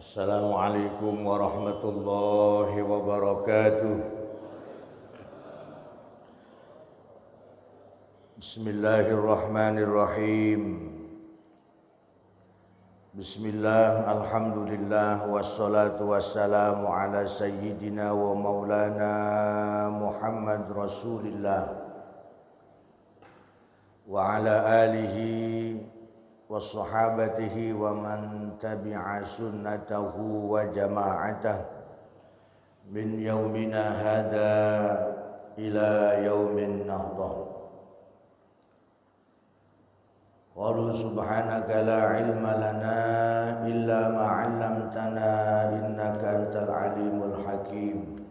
Assalamualaikum warahmatullahi wabarakatuh. Bismillahirrahmanirrahim. Bismillah, alhamdulillah, wassalatu wassalamu ala sayyidina wa maulana Muhammad Rasulillah wa ala alihi wa sahabatihi wa man tabi'a sunnatahu wa jama'atah min yaumina hada ila yaumin nahdah. Qalu subhanaka la ilma lana illa ma 'allamtana innaka antal alimul hakim.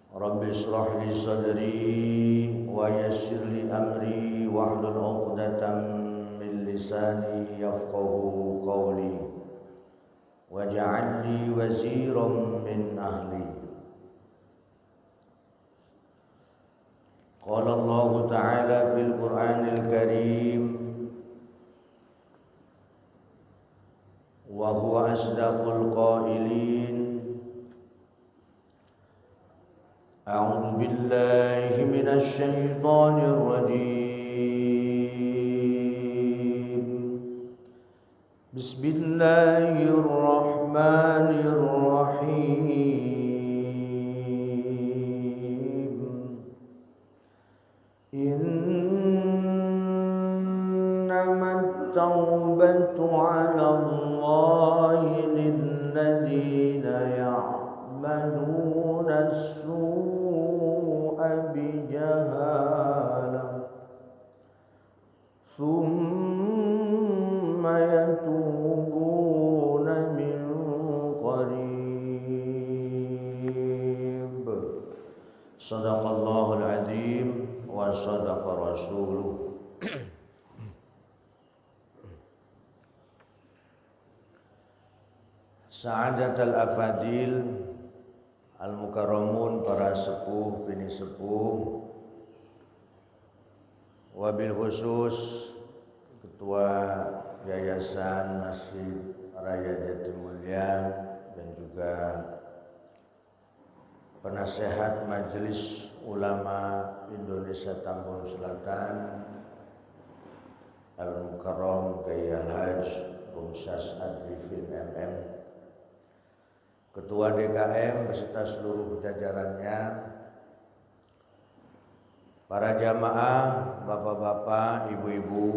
Rabbi shrah li sadri wa yassir li amri wahlul 'uqdatam lisani yafqahu qawli waj'al li waziran min ahli. Qala Allah Ta'ala fil Qur'anil Karim wa huwa asdaqul qailin. A'udzu billahi minasy syaithanir rajim. Bismillahirrahmanirrahim. Innamat taubatu 'ala Allahi lilladzina ya'maluna as-su'a bijahalah thumma yatubuna min qarib. Sadaqallahul azim wa sadaqa rasuluh. Sa'adatul afadil al-mukarramun, para sepuh bini sepuh, wabil khusus Ketua Yayasan Masjid Raya Jatimulya dan juga penasehat Majelis Ulama Indonesia Tambun Selatan Al-Mukarram Kiai Al-Hajj Rumsyas Adrifin MM, Ketua DKM beserta seluruh jajarannya, para jamaah, bapak-bapak, ibu-ibu,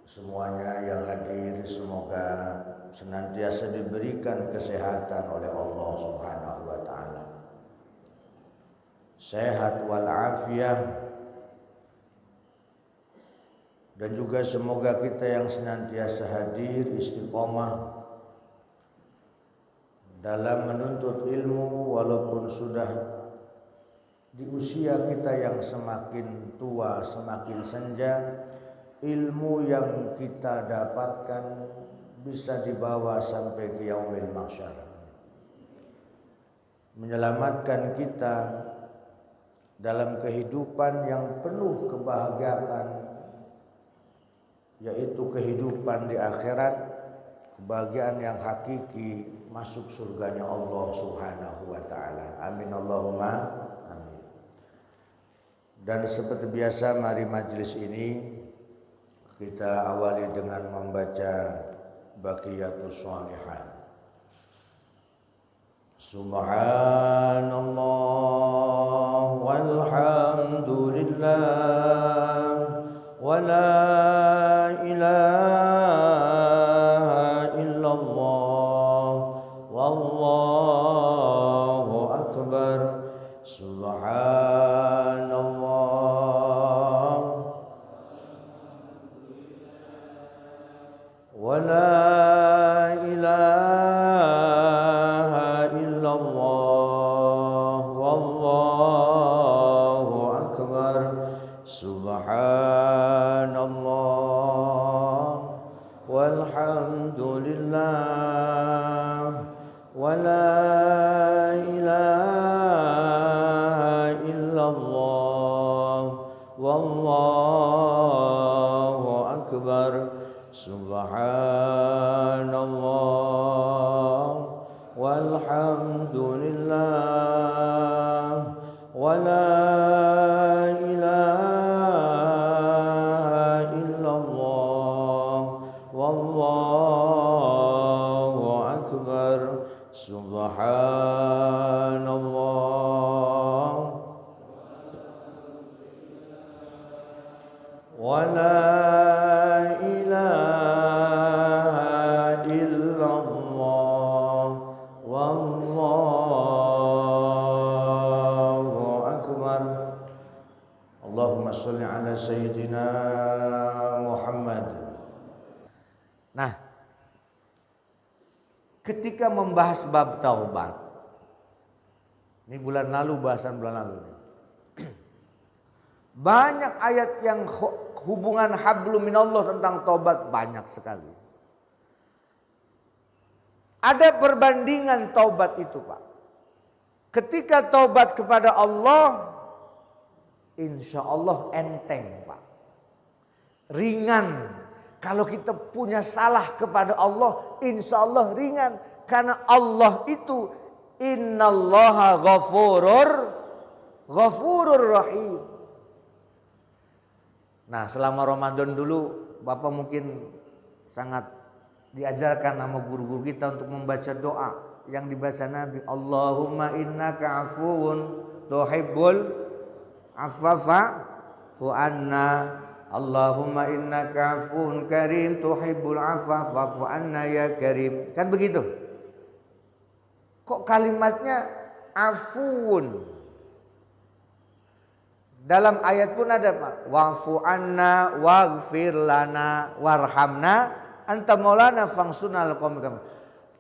semuanya yang hadir, semoga senantiasa diberikan kesehatan oleh Allah Subhanahu wa taala. Sehat wal afiyah, dan juga semoga kita yang senantiasa hadir istiqomah dalam menuntut ilmu walaupun sudah di usia kita yang semakin tua, semakin senja, ilmu yang kita dapatkan bisa dibawa sampai ke yaumil mahsyar, menyelamatkan kita dalam kehidupan yang penuh kebahagiaan, yaitu kehidupan di akhirat, kebahagiaan yang hakiki, masuk surganya Allah Subhanahu wa taala. Amin Allahumma amin. Dan seperti biasa, mari majelis ini kita awali dengan membaca Baqiyatus Shalihat. Subhanallah walhamdulillah wa la ilaha illallah wallahu akbar. Subhanallah wa la ilaha wa la ilaha illallah wallahu akbar subhanallah walhamdulillah wa la ilaha illallah wallahu akbar subhanallah wa la ilaha illallah wallahu akbar. Allahumma sholli ala sayyidina Muhammad. Nah, ketika membahas bab taubat, ini bulan lalu, bahasan bulan lalu ini. Banyak ayat yang hubungan hablum minallah tentang taubat, banyak sekali. Ada perbandingan taubat itu, Pak. Ketika taubat kepada Allah, insya Allah enteng, Pak. Ringan. Kalau kita punya salah kepada Allah, insya Allah ringan. Karena Allah itu innallaha ghafurur rahim. Nah, selama Ramadan dulu Bapak mungkin sangat diajarkan sama guru-guru kita untuk membaca doa yang dibaca Nabi. Allahumma innaka afuwun tuhibbul afwa fa'fu anna. Allahumma innaka afuwun karim tuhibbul afwa fa'fu anna ya karim. Kan begitu? Kok kalimatnya afuwun? Dalam ayat pun ada, Pak. Wa'fu anna waghfir lana warhamna anta maulana fangsunna al qaumil kafirin.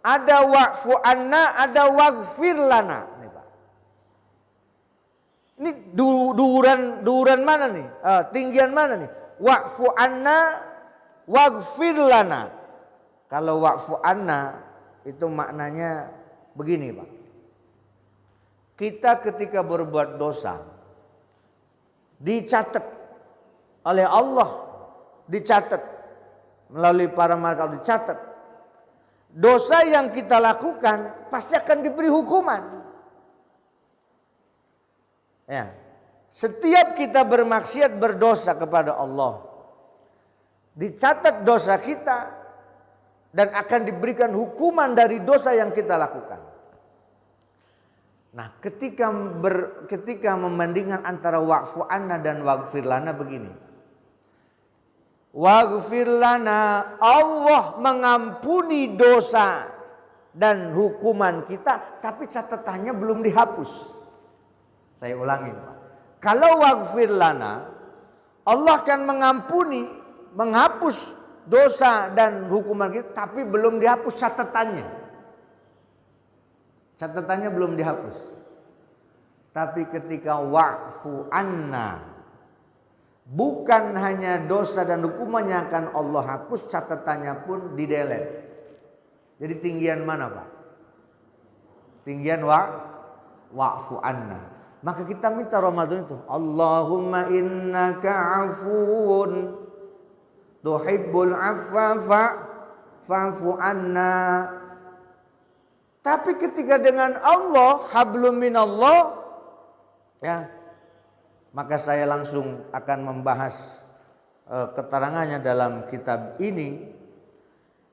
Ada wa'fu anna, ada waghfir lana. Nih, Pak. Ini duran mana nih? Tinggian mana nih? Wa'fu anna waghfir lana. Kalau wa'fu anna itu maknanya begini, Pak. Kita ketika berbuat dosa dicatat oleh Allah, dicatat melalui para malaikat, dicatat. Dosa yang kita lakukan pasti akan diberi hukuman. Ya. Setiap kita bermaksiat, berdosa kepada Allah, dicatat dosa kita dan akan diberikan hukuman dari dosa yang kita lakukan. Nah, ketika membandingkan antara wa'fu anna dan waghfir lana begini. Waghfir lana, Allah mengampuni dosa dan hukuman kita, tapi catatannya belum dihapus. Saya ulangi, Pak. Kalau waghfir lana, Allah akan mengampuni, menghapus dosa dan hukuman kita, tapi belum dihapus catatannya. Catatannya belum dihapus. Tapi ketika wa'fu anna, bukan hanya dosa dan hukumannya akan Allah hapus, catatannya pun didelete. Jadi tinggian mana, Pak? Tinggian wa'fu anna. Maka kita minta Ramadan itu, Allahumma innaka afuwun tuhibbul afwa fa'fu anna. Tapi ketika dengan Allah, hablum minallah, ya, maka saya langsung akan membahas keterangannya dalam kitab ini,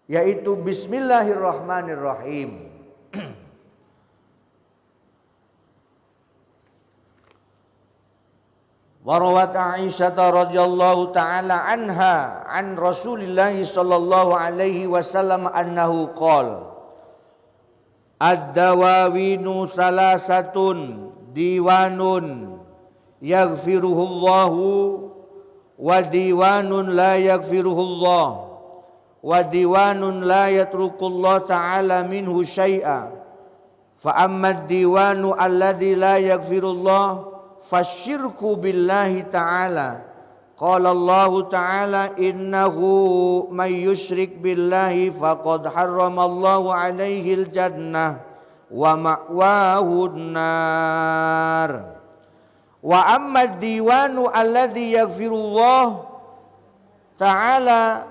yaitu Bismillahirrahmanirrahim. Warawat Aisyah radhiyallahu taala anha an Rasulillah sallallahu alaihi wasallam annahu qala ad-dawawinu salasatun diwanun yaghfiruhullahu wa diwanun la yaghfiruhullah wa diwanun la yatrukullah ta'ala minhu syai'a fa amma ad-diwanu alladhi la yaghfirullah fasyirku billahi ta'ala. Qala Allah ta'ala innahu may yusyrik billahi faqad harramallahu alaihi al-jannah wa ma'wahun nar. Wa amma diwanu alladhi yaghfirullah ta'ala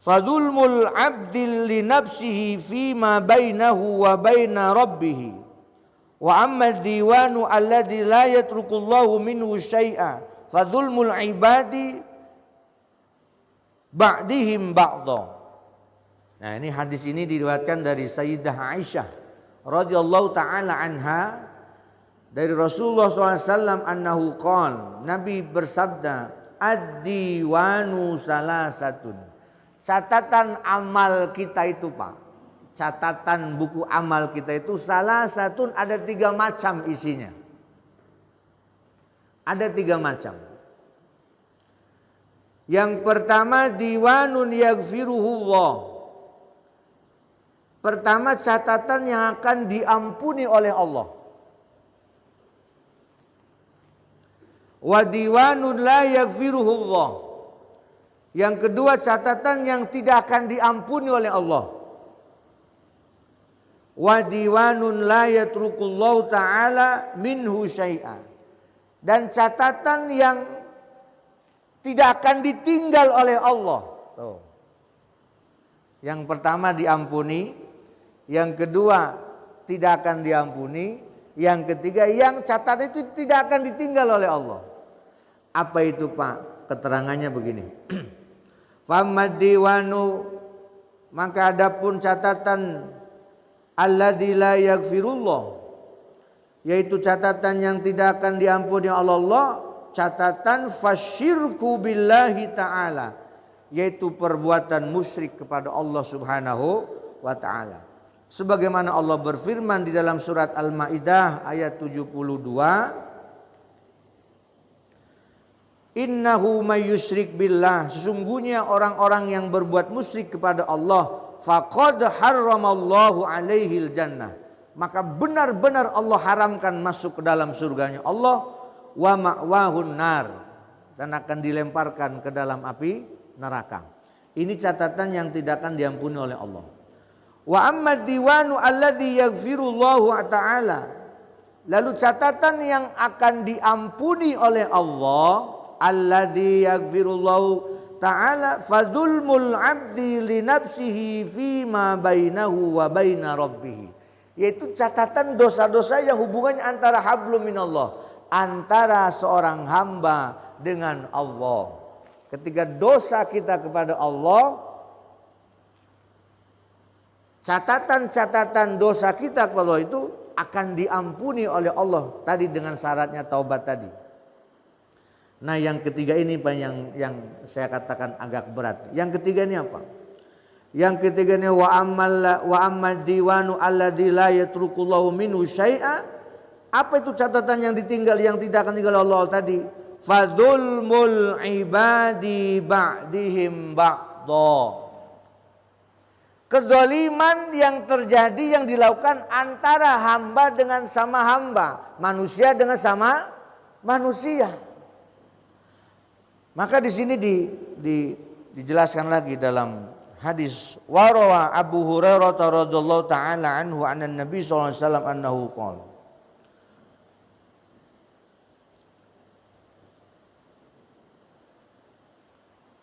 fadulmul abdi li nafsihi fima bainahu wa baina rabbih. Wa amma diwanu alladhi la yatrukullahu minhu syai'a fadulmul ibadi ba'dihim ba'dha. Nah, ini hadis ini diriwayatkan dari Sayyidah Aisyah radhiyallahu taala anha dari Rasulullah SAW annahu qala, Nabi bersabda, ad-diwanu salasatun. Catatan amal kita itu Pak, catatan buku amal kita itu salasatun, ada 3 macam isinya. Ada 3 macam. Yang pertama diwanun yaghfiruhullah. Pertama catatan yang akan diampuni oleh Allah. Wa diwanun la yaghfiruhullah. Yang kedua catatan yang tidak akan diampuni oleh Allah. Wa diwanun la yatrukullahu ta'ala minhu syai'a. Dan catatan yang tidak akan ditinggal oleh Allah. Tuh. Yang pertama diampuni, yang kedua tidak akan diampuni, yang ketiga yang catatan itu tidak akan ditinggal oleh Allah. Apa itu Pak? Keterangannya begini. Famad diwanu, maka adapun catatan alladzi la yaghfirullah, yaitu catatan yang tidak akan diampuni oleh Allah, catatan fasyirku billahi ta'ala, yaitu perbuatan musyrik kepada Allah Subhanahu wa ta'ala. Sebagaimana Allah berfirman di dalam surat Al-Maidah ayat 72, innahu may yusyrik billah, sesungguhnya orang-orang yang berbuat musyrik kepada Allah, faqad harramallahu alaihil jannah, maka benar-benar Allah haramkan masuk ke dalam surganya Allah, wa ma'wahun nar, dan akan dilemparkan ke dalam api neraka. Ini catatan yang tidak akan diampuni oleh Allah. Wa amma diwanu alladzi yaghfirullahu ta'ala, lalu catatan yang akan diampuni oleh Allah, alladzi yaghfirullahu ta'ala fadzulmul abdi li nafsihi fima bainahu wa baina rabbih, yaitu catatan dosa-dosa yang hubungannya antara hablum minallah, antara seorang hamba dengan Allah. Ketika dosa kita kepada Allah, catatan-catatan dosa kita kepada Allah itu akan diampuni oleh Allah, tadi dengan syaratnya taubat tadi. Nah, yang ketiga ini Pak yang saya katakan agak berat. Yang ketiga ini apa? Yang ketiga ini wa ammal diwanu alladzi la yatrukullahu minhu syai'a. Apa itu catatan yang ditinggal, yang tidak akan tinggal Allah tadi? Fadzulmul ibadi ba'dihim ba'dha. Kezaliman yang terjadi, yang dilakukan antara hamba dengan sama hamba, manusia dengan sama manusia. Maka di sini dijelaskan lagi dalam hadis warawa Abu Hurairah radhiyallahu taala anhu anan Nabi sallallahu alaihi wasallam annahu qala,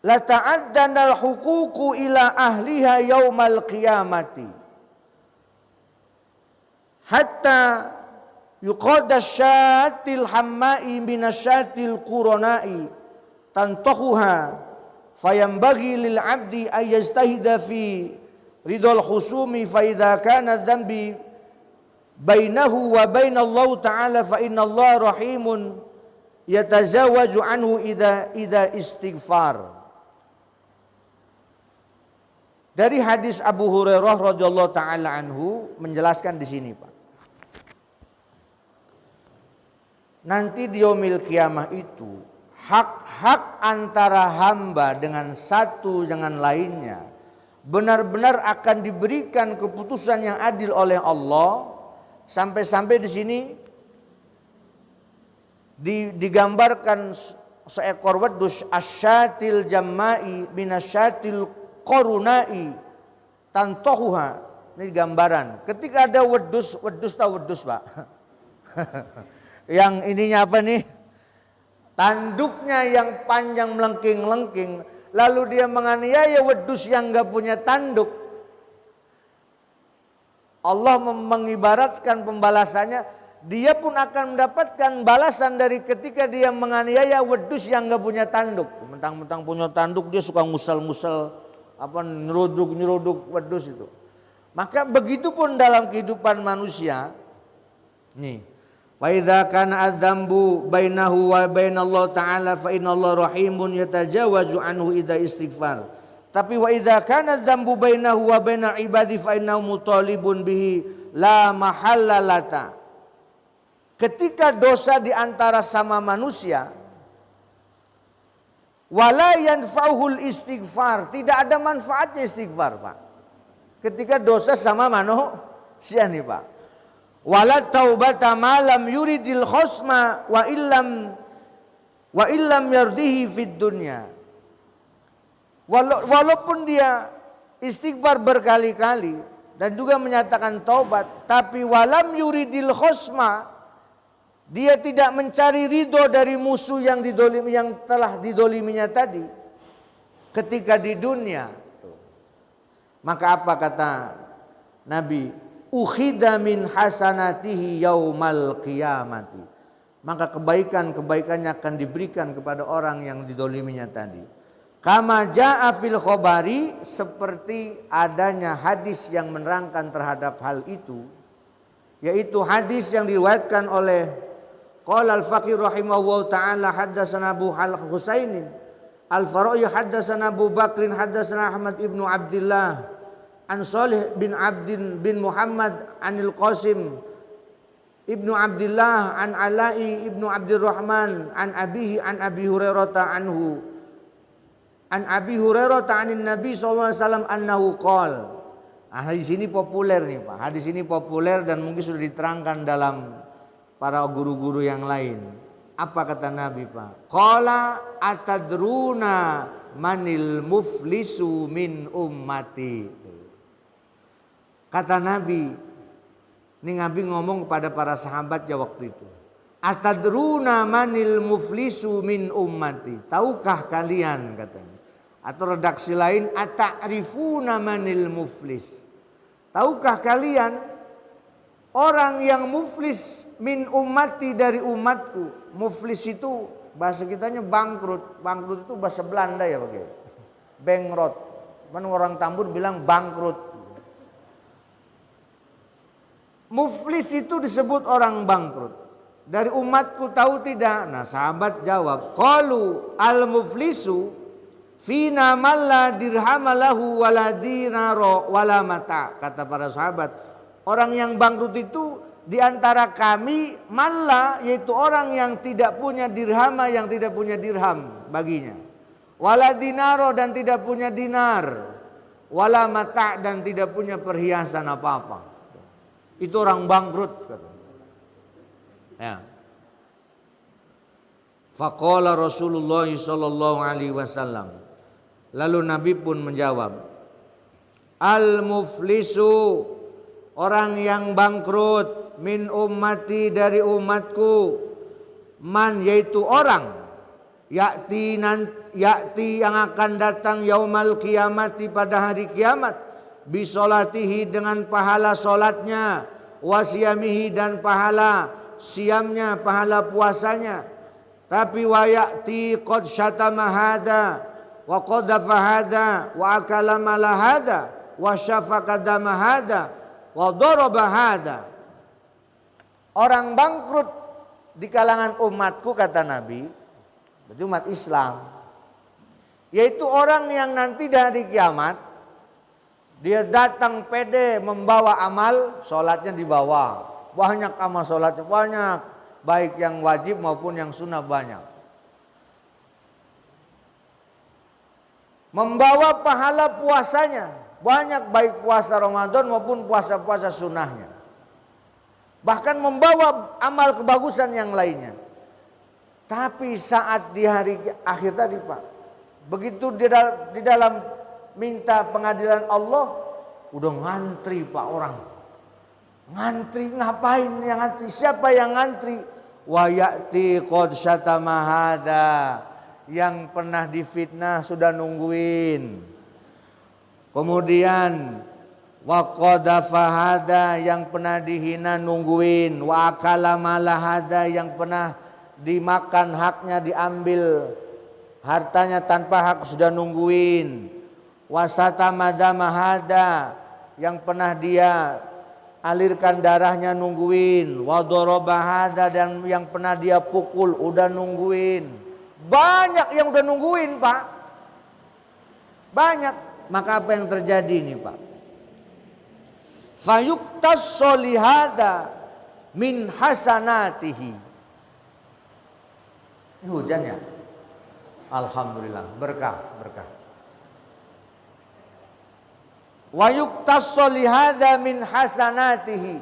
la ta'addana al-huququ ila ahliha yaumal qiyamati hatta yuqadda syatil hammai minasyatil quranai tantahuha fayambaghi lil abdi ay yajtahida fi ridal khusumi fa idza kana dhanbi bainahu wa bainallahu ta'ala fa innallaha rahimun yatazawwaju anhu idza istighfar. Dari hadis Abu Hurairah radhiyallahu taala anhu menjelaskan di sini Pak. Nanti di yaumil qiyamah itu hak-hak antara hamba dengan satu dengan lainnya benar-benar akan diberikan keputusan yang adil oleh Allah. Sampai-sampai di sini digambarkan seekor wedus asyatil jammai binasyatil qarunai tantahuha, Ini gambaran. Ketika ada wedus tahu wedus Pak? Yang ininya apa nih? Tanduknya yang panjang melengking-lengking. Lalu dia menganiaya wedus yang gak punya tanduk. Allah mengibaratkan pembalasannya. Dia pun akan mendapatkan balasan dari ketika dia menganiaya wedus yang gak punya tanduk. Mentang-mentang punya tanduk dia suka ngusel-ngusel. Nyeruduk wedus itu. Maka begitu pun dalam kehidupan manusia. Nih. Wa idza kana adzambu bainahu wa bainallah ta'ala fa innallaha rahimun yatajawazu anhu idza istighfar. Tapi wa idza kana adzambu bainahu wa bainal ibadi fa innahu mutalibun bihi la mahallalata. Ketika dosa di antara sama manusia, wala yanfa'uhul istighfar, tidak ada manfaatnya istighfar, Pak. Ketika dosa sama manusia nih, Pak. Wala taubata ma lam yuridil khosma wa illam yardihi fid dunya. Walaupun dia istighfar berkali-kali dan juga menyatakan taubat, tapi walam yuridil khosma, dia tidak mencari ridho dari musuh yang telah didoliminya tadi ketika di dunia. Maka apa kata Nabi? Ukhida min hasanatihi yaumal qiyamati. Maka kebaikan-kebaikannya akan diberikan kepada orang yang didoliminya tadi. Kama ja'a fil khobari, seperti adanya hadis yang menerangkan terhadap hal itu. Yaitu hadis yang diriwayatkan oleh qala al-faqih rahimahullah ta'ala haddatsana Abu Husainin al-Fara'i haddatsana Abu Bakrin haddatsana Ahmad ibnu Abdullah an Salih bin Abdin bin Muhammad anil Qasim ibnu Abdullah an Ala'i ibnu Abdurrahman an abihi an Abi Hurairah anhu an Abi Hurairah anin Nabi sallallahu alaihi wasallam annahu qala. Hadis ini populer nih Pak. Hadis ini populer dan mungkin sudah diterangkan dalam para guru-guru yang lain. Apa kata Nabi Pak? Qala atadruna manil muflisu min ummati. Kata Nabi, ini Nabi ngomong kepada para sahabatnya waktu itu. Atadruna manil muflisu min ummati. Tahukah kalian katanya. Atau redaksi lain, ata'rifuna manil muflis. Tahukah kalian orang yang muflis min ummati dari umatku. Muflis itu bahasa kitanya bangkrut. Bangkrut itu bahasa Belanda ya Pak. Bankrot. Orang Tambun bilang bangkrut. Muflis itu disebut orang bangkrut. Dari umatku tahu tidak? Nah sahabat jawab, qalu al-muflisu fina man la dirhamalahu wala dinaro wala mata. Kata para sahabat, orang yang bangkrut itu di antara kami malla, yaitu orang yang tidak punya dirhama, yang tidak punya dirham baginya. Wala dinaro, dan tidak punya dinar. Wala mata, dan tidak punya perhiasan apa-apa. Itu orang bangkrut kata. Ya. Faqala Rasulullah sallallahu alaihi wasallam. Lalu Nabi pun menjawab, al-muflisu, orang yang bangkrut, min ummati, dari umatku, man, yaitu orang yakti yang akan datang yaumal qiyamati, pada hari kiamat, bisolatihi, dengan pahala solatnya, wasiyamihi, dan pahala siamnya, pahala puasanya. Tapi wayati qad syatama hadza wa qadhafa hadza wa akala mala hadza wa syafaka dama hadza wa daraba hadza. Orang bangkrut di kalangan umatku kata Nabi, berarti umat Islam, yaitu orang yang nanti dari kiamat dia datang pede membawa amal, sholatnya dibawa. Banyak amal sholatnya, banyak. Baik yang wajib maupun yang sunnah banyak. Membawa pahala puasanya, banyak, baik puasa Ramadan maupun puasa-puasa sunnahnya. Bahkan membawa amal kebagusan yang lainnya. Tapi saat di hari akhir tadi Pak, begitu di dalam minta pengadilan Allah, udah ngantri Pak orang. Ngantri ngapain yang ngantri? Siapa yang ngantri? Wa ya'ti qad syatama hada. Yang pernah difitnah sudah nungguin. Kemudian wa qadhafa hada, yang pernah dihina nungguin. Wa akala mala hada, yang pernah dimakan haknya, diambil hartanya tanpa hak sudah nungguin. Wasata madama hada, yang pernah dia alirkan darahnya nungguin. Wadoroba hada, dan yang pernah dia pukul udah nungguin. Banyak yang udah nungguin Pak, banyak. Maka apa yang terjadi nih Pak? Fayuktas solihada min hasanatihi. Ini hujan ya? Alhamdulillah, berkah. Wa yuktas solihada min hasanatihi.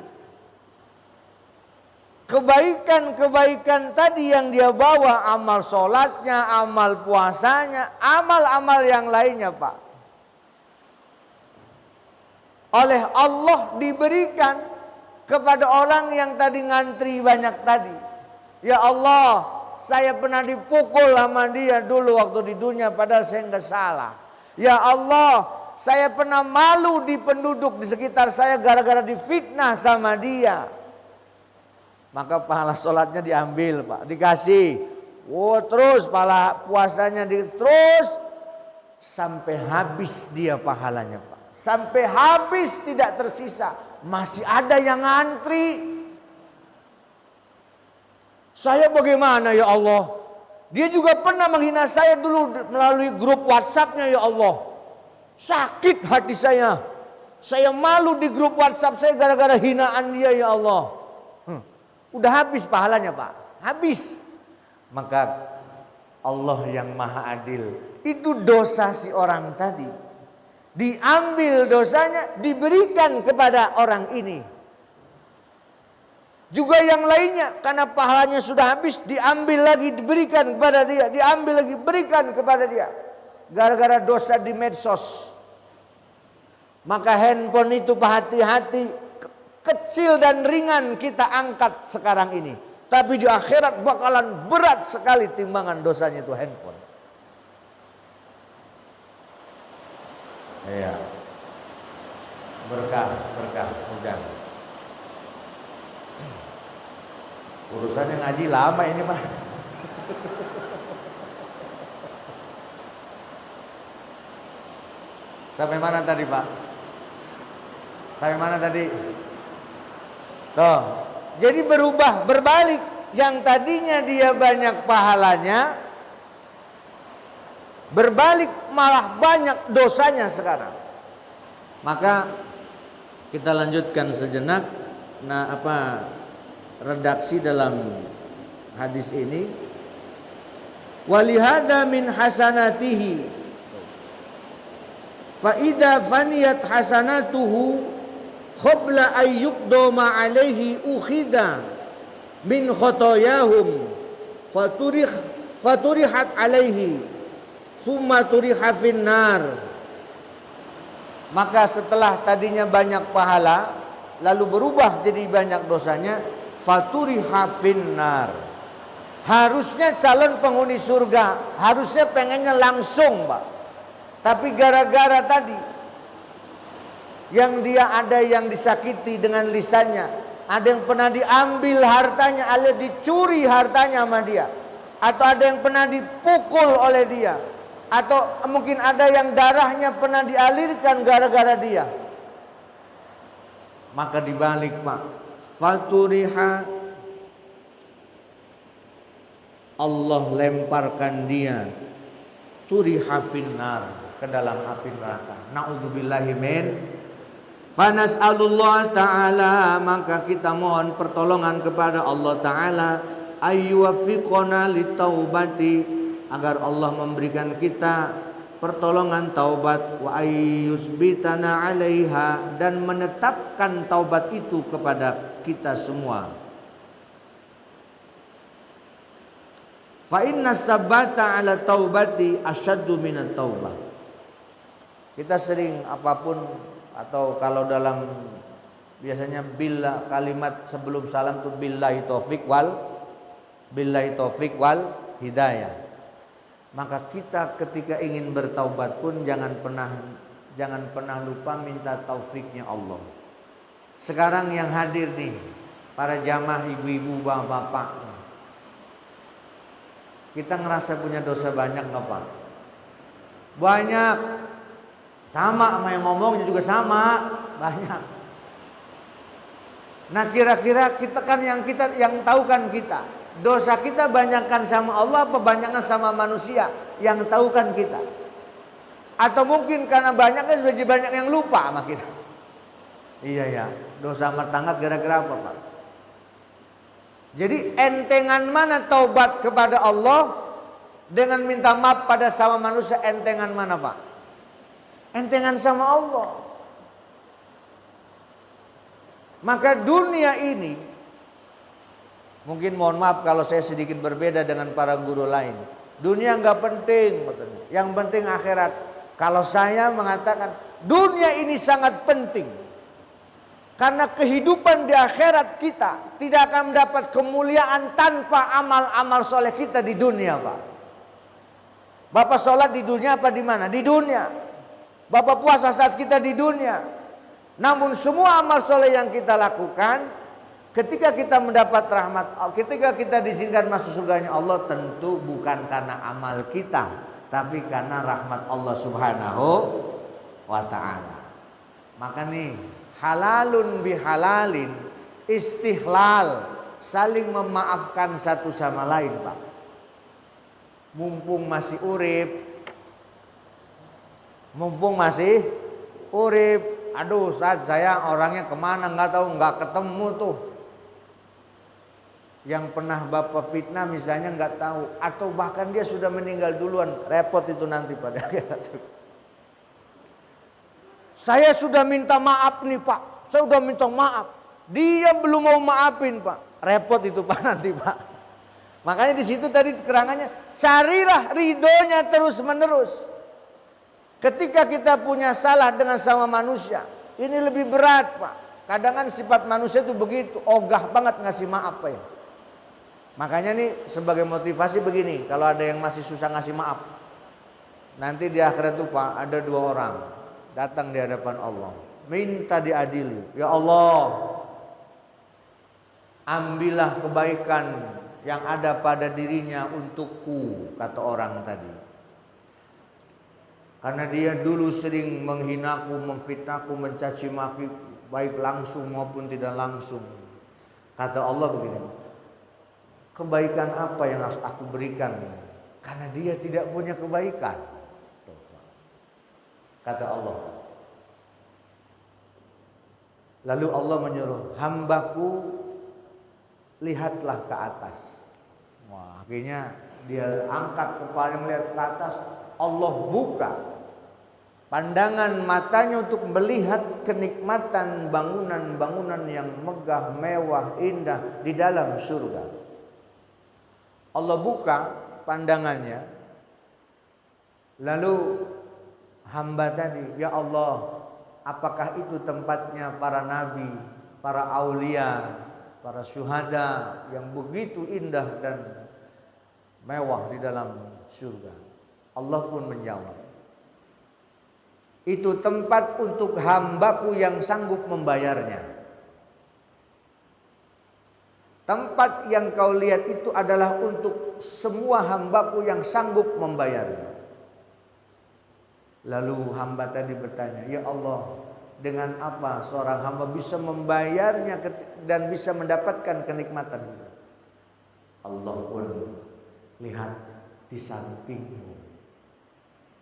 Kebaikan-kebaikan tadi yang dia bawa, amal sholatnya, amal puasanya, amal-amal yang lainnya Pak, oleh Allah diberikan kepada orang yang tadi ngantri banyak tadi. Ya Allah, saya pernah dipukul sama dia dulu waktu di dunia padahal saya nggak salah. Ya Allah, saya pernah malu di penduduk di sekitar saya gara-gara difitnah sama dia. Maka pahala sholatnya diambil Pak, dikasih. Terus pahala puasanya terus sampai habis dia pahalanya Pak. Sampai habis tidak tersisa. Masih ada yang ngantri. Saya bagaimana ya Allah? Dia juga pernah menghina saya dulu melalui grup WhatsApp-nya ya Allah. Sakit hati saya. Saya malu di grup WhatsApp saya gara-gara hinaan dia ya Allah. Udah habis pahalanya Pak, habis. Maka Allah yang maha adil, itu dosa si orang tadi diambil dosanya, diberikan kepada orang ini. Juga yang lainnya karena pahalanya sudah habis, diambil lagi diberikan kepada dia, diambil lagi berikan kepada dia. Gara-gara dosa di medsos. Maka handphone itu hati-hati, kecil dan ringan kita angkat sekarang ini, tapi di akhirat bakalan berat sekali timbangan dosanya itu handphone. Iya. Berkah hujan. Urusannya ngaji lama ini mah. Sampai mana tadi Pak? Sampai mana tadi? Tuh. Jadi berubah, berbalik. Yang tadinya dia banyak pahalanya, berbalik malah banyak dosanya sekarang. Maka kita lanjutkan sejenak redaksi dalam hadis ini. Walihada min hasanatihi fa idza faniyat hasanatuhu qabla ayyuqda ma alaihi ukhida min khotoyahum faturihat alaihi summa turiha finnar. Maka setelah tadinya banyak pahala lalu berubah jadi banyak dosanya, faturiha finnar. Harusnya calon penghuni surga, harusnya pengennya langsung Pak, tapi gara-gara tadi yang dia ada yang disakiti dengan lisannya, ada yang pernah diambil hartanya, alias dicuri hartanya sama dia, atau ada yang pernah dipukul oleh dia, atau mungkin ada yang darahnya pernah dialirkan gara-gara dia. Maka dibalik Pak, faturiha, Allah lemparkan dia, turiha finnar, ke dalam api neraka. Na'udzubillahi min. Fanas'alullah ta'ala, maka kita mohon pertolongan kepada Allah ta'ala, ayyuwafiqona litaubati, agar Allah memberikan kita pertolongan taubat, wa ayyusbitana 'alaiha, dan menetapkan taubat itu kepada kita semua. Fa inna sabata 'ala taubati asyaddu minat taubah. Kita sering apapun atau kalau dalam biasanya billah, kalimat sebelum salam tuh billahi taufik wal hidayah. Maka kita ketika ingin bertaubat pun jangan pernah lupa minta taufiknya Allah. Sekarang yang hadir nih, para jamaah, ibu-ibu, bapak-bapak, kita ngerasa punya dosa banyak nggak Pak? Banyak. Sama yang ngomongnya juga sama, banyak. Nah kira-kira kita kan yang tahu kan kita. Dosa kita banyakkan sama Allah apa banyakkan sama manusia? Yang tahu kan kita. Atau mungkin karena banyaknya sudah banyak yang lupa sama kita. Iya ya, dosa rumah tangga kira-kira apa Pak? Jadi entengan mana taubat kepada Allah dengan minta maaf pada sama manusia, entengan mana Pak? Entengan sama Allah. Maka dunia ini, mungkin mohon maaf kalau saya sedikit berbeda dengan para guru lain. Dunia nggak penting, yang penting akhirat. Kalau saya mengatakan dunia ini sangat penting. Karena kehidupan di akhirat kita tidak akan mendapat kemuliaan tanpa amal-amal soleh kita di dunia Pak. Bapak sholat di dunia apa di mana? Di dunia. Bapak puasa saat kita di dunia. Namun semua amal soleh yang kita lakukan, ketika kita mendapat rahmat, ketika kita diizinkan masuk surganya Allah, tentu bukan karena amal kita, tapi karena rahmat Allah Subhanahu wa ta'ala. Maka nih, halalun bihalalin, istihlal, saling memaafkan satu sama lain Pak. Mumpung masih urip, aduh Ustaz, saya orangnya kemana nggak tahu, nggak ketemu tuh. Yang pernah Bapak fitnah misalnya nggak tahu, atau bahkan dia sudah meninggal duluan, repot itu nanti pada akhirat. Saya sudah minta maaf nih Pak, saya sudah minta maaf, dia belum mau maafin Pak, repot itu Pak nanti Pak. Makanya di situ tadi keterangannya, carilah ridhonya terus menerus. Ketika kita punya salah dengan sama manusia, ini lebih berat Pak. Kadang-kadang sifat manusia itu begitu, ogah banget ngasih maaf Pak ya. Makanya nih sebagai motivasi begini, kalau ada yang masih susah ngasih maaf, nanti di akhirat itu Pak ada dua orang datang di hadapan Allah, minta diadili. Ya Allah, ambillah kebaikan yang ada pada dirinya untukku, kata orang tadi. Karena dia dulu sering menghinaku, memfitnahku, mencaci maki, baik langsung maupun tidak langsung. Kata Allah begini, kebaikan apa yang harus aku berikan? Karena dia tidak punya kebaikan. Kata Allah. Lalu Allah menyuruh, hambaku lihatlah ke atas. Wah, akhirnya dia angkat kepala melihat ke atas. Allah buka pandangan matanya untuk melihat kenikmatan bangunan-bangunan yang megah, mewah, indah di dalam surga. Allah buka pandangannya. Lalu hamba tadi, ya Allah, apakah itu tempatnya para nabi, para aulia, para syuhada yang begitu indah dan mewah di dalam surga? Allah pun menjawab, itu tempat untuk hambaku yang sanggup membayarnya. Tempat yang kau lihat itu adalah untuk semua hambaku yang sanggup membayarnya. Lalu hamba tadi bertanya, ya Allah, dengan apa seorang hamba bisa membayarnya dan bisa mendapatkan kenikmatan itu? Allah pun, lihat di sampingmu.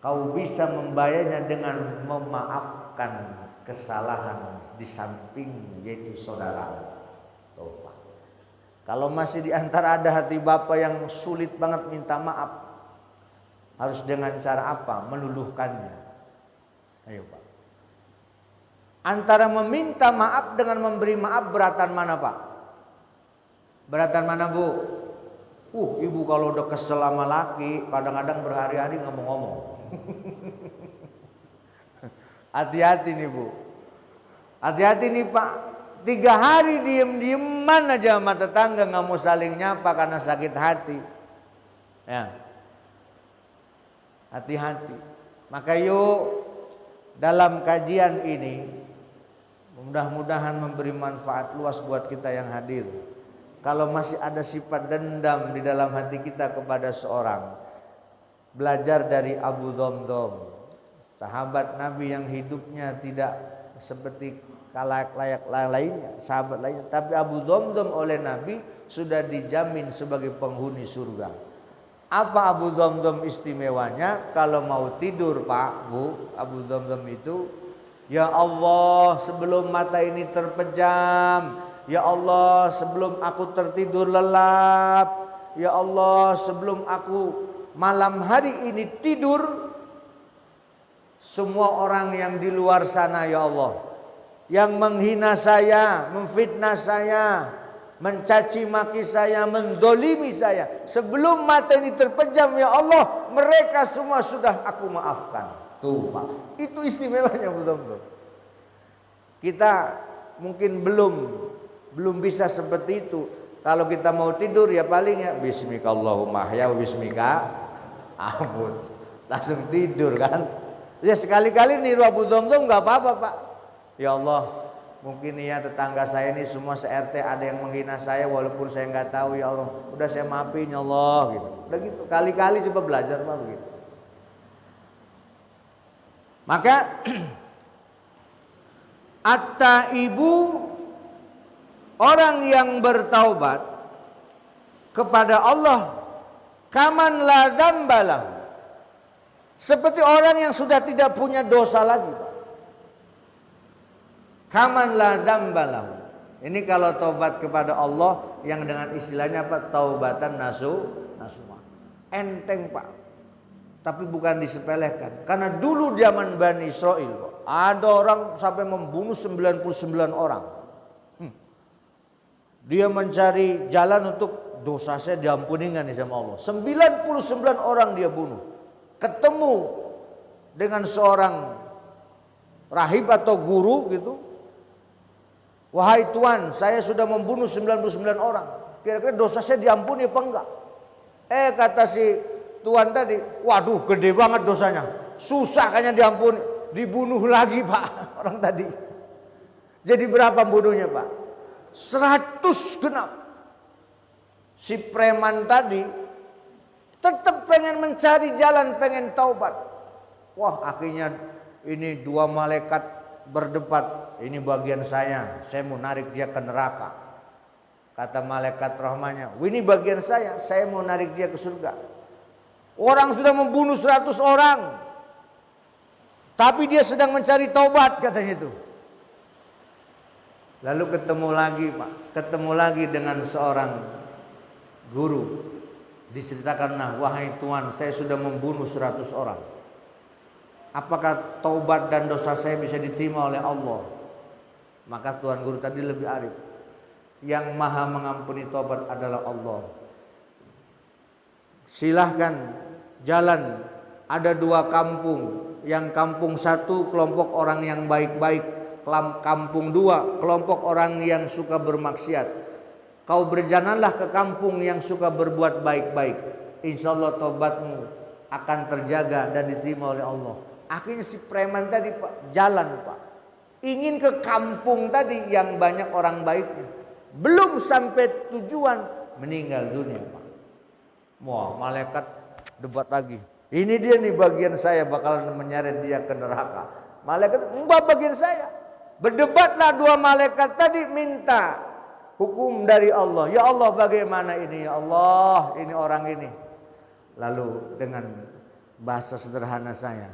Kau bisa membayarnya dengan memaafkan kesalahan di samping, yaitu saudara. Kalau masih di antara ada hati bapak yang sulit banget minta maaf, harus dengan cara apa? Meluluhkannya. Ayo Pak. Antara meminta maaf dengan memberi maaf, beratan mana Pak? Beratan mana Bu? Ibu kalau udah kesel sama laki, kadang-kadang berhari-hari nggak mau ngomong. Hati-hati nih Bu. Hati-hati nih Pak, 3 hari diem-dieman aja sama tetangga, nggak mau saling nyapa karena sakit hati. Ya, hati-hati. Maka yuk dalam kajian ini mudah-mudahan memberi manfaat luas buat kita yang hadir. Kalau masih ada sifat dendam di dalam hati kita kepada seorang, belajar dari Abu Dhamdham, sahabat Nabi yang hidupnya tidak seperti layak lainnya, sahabat lainnya, tapi Abu Dhamdham oleh Nabi sudah dijamin sebagai penghuni surga. Apa Abu Dhamdham istimewanya? Kalau mau tidur Pak, Bu, Abu Dhamdham itu, ya Allah sebelum mata ini terpejam, ya Allah sebelum aku tertidur lelap, ya Allah sebelum aku malam hari ini tidur, semua orang yang di luar sana ya Allah, yang menghina saya, memfitnah saya, mencaci maki saya, mendolimi saya, sebelum mata ini terpejam ya Allah, mereka semua sudah aku maafkan. Tuh Pak, itu istimewanya betul-betul. Kita mungkin belum bisa seperti itu. Kalau kita mau tidur ya paling ya bismika Allahumma ahya wa bismika amut, langsung tidur kan. Ya sekali-kali niru Abu Dhamdham nggak apa-apa Pak. Ya Allah, mungkin ya tetangga saya ini semua se-RT ada yang menghina saya walaupun saya nggak tahu ya Allah. Udah saya maafin ya Allah gitu. Udah gitu. Kali-kali coba belajar Pak begitu. Maka at-taibu, orang yang bertaubat kepada Allah, kaman la dzambalah, seperti orang yang sudah tidak punya dosa lagi Pak. Kaman la dzambalah. Ini kalau taubat kepada Allah yang dengan istilahnya apa? Taubatan nasuha. Enteng Pak. Tapi bukan disepelekan. Karena dulu zaman Bani Israil Pak, ada orang sampai membunuh 99 orang. Dia mencari jalan untuk dosa saya diampuni nggak nih sama Allah. 99 orang dia bunuh. Ketemu dengan seorang rahib atau guru gitu. Wahai Tuan, saya sudah membunuh 99 orang. Kira-kira dosa saya diampuni apa enggak? Kata si Tuan tadi, waduh gede banget dosanya. Susah kayaknya diampuni. Dibunuh lagi Pak orang tadi. Jadi berapa bunuhnya Pak? 100 genap. Si preman tadi tetap pengen mencari jalan, pengen taubat. Wah akhirnya ini 2 malaikat berdebat. Ini bagian saya mau narik dia ke neraka. Kata malaikat rahmanya, ini bagian saya mau narik dia ke surga. Orang sudah membunuh 100 orang, tapi dia sedang mencari taubat katanya itu. Lalu ketemu lagi Pak, ketemu lagi dengan seorang guru. Diceritakan, nah wahai Tuan, saya sudah membunuh 100 orang. Apakah taubat dan dosa saya bisa diterima oleh Allah? Maka Tuan Guru tadi lebih arif. Yang maha mengampuni taubat adalah Allah. Silahkan jalan. Ada 2 kampung. Yang kampung 1 kelompok orang yang baik-baik. Kampung 2 kelompok orang yang suka bermaksiat. Kau berjalanlah ke kampung yang suka berbuat baik-baik. Insya Allah taubatmu akan terjaga dan diterima oleh Allah. Akhirnya si preman tadi Pak jalan Pak. Ingin ke kampung tadi yang banyak orang baiknya. Belum sampai tujuan meninggal dunia Pak. Wah malaikat debat lagi. Ini dia nih bagian saya bakalan menyeret dia ke neraka. Malaikat enggak bagian saya. Berdebatlah 2 malaikat tadi minta hukum dari Allah. Ya Allah bagaimana ini ya Allah ini orang ini. Lalu dengan bahasa sederhana saya,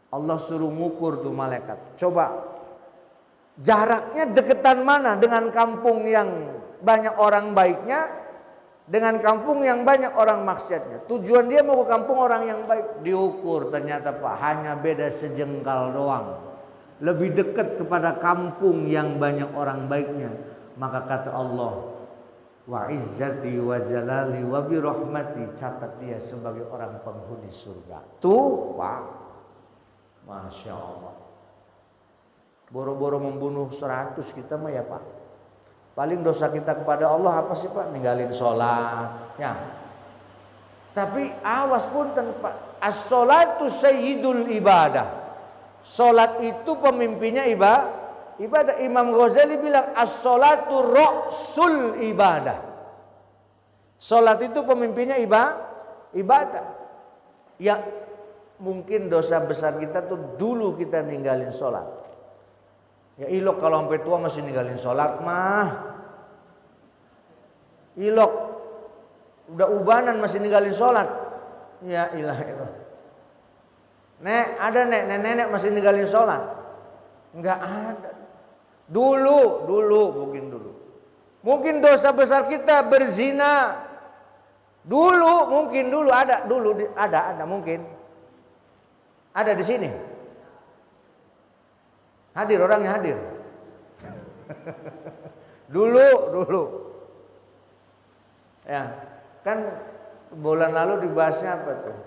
Allah suruh ngukur tuh malaikat. Coba jaraknya deketan mana dengan kampung yang banyak orang baiknya dengan kampung yang banyak orang maksiatnya. Tujuan dia mau ke kampung orang yang baik. Diukur ternyata Pak hanya beda sejengkal doang. Lebih dekat kepada kampung yang banyak orang baiknya. Maka kata Allah, wa izzati wa jalali wa bi rahmati, catat dia sebagai orang penghuni surga. Tuh Pak, Masya Allah. Boro-boro membunuh 100 kita mah ya Pak. Paling dosa kita kepada Allah apa sih Pak? Ninggalin sholat. Ya. Tapi awas punten Pak. As-sholatu sayyidul ibadah. Sholat itu pemimpinnya ibadah. Imam Ghazali bilang as-sholatu ra'sul ibadah. Sholat itu pemimpinnya ibadah. Ya mungkin dosa besar kita tuh dulu kita ninggalin sholat. Ya ilok kalau sampai tua masih ninggalin sholat mah. Ilok udah ubanan masih ninggalin sholat. Ya ilah. Nek ada nenek masih ninggalin sholat. Enggak ada. Dulu mungkin dulu. Mungkin dosa besar kita berzina. Mungkin dulu ada mungkin. Ada di sini. Hadir orangnya hadir. Dulu. Ya, kan bulan lalu dibahasnya apa tuh?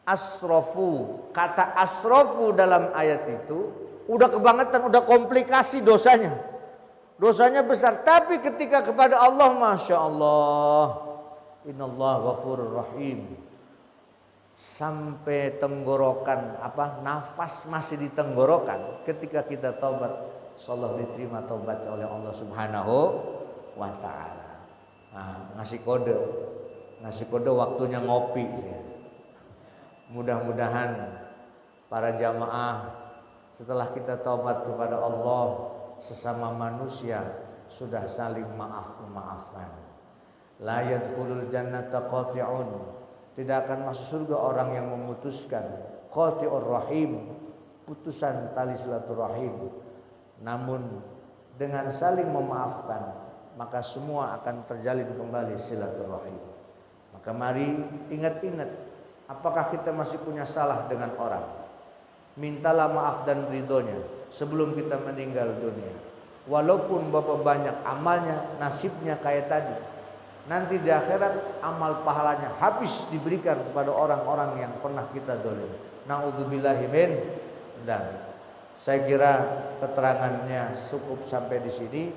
Asrofu. Kata asrofu dalam ayat itu udah kebangetan, udah komplikasi dosanya. Dosanya besar, tapi ketika kepada Allah, Masya Allah, Innallaha ghafurur rahim. Sampai tenggorokan nafas masih di tenggorokan ketika kita taubat, insyaallah diterima taubat oleh Allah Subhanahu wa taala. Nah, ngasih kode waktunya ngopi sih. Mudah-mudahan para jamaah setelah kita taubat kepada Allah, sesama manusia sudah saling memaafkan. La yadkhulul jannata qati'un. Tidak akan masuk surga orang yang memutuskan qati'ur rahim, putusan tali silaturahim. Namun dengan saling memaafkan, maka semua akan terjalin kembali silaturahim. Maka mari ingat-ingat, apakah kita masih punya salah dengan orang? Mintalah maaf dan ridhonya sebelum kita meninggal dunia. Walaupun Bapak banyak amalnya, nasibnya kayak tadi, nanti di akhirat amal pahalanya habis diberikan kepada orang-orang yang pernah kita dolim. Na'udzubillahi min dzalik. Saya kira keterangannya cukup sampai di sini.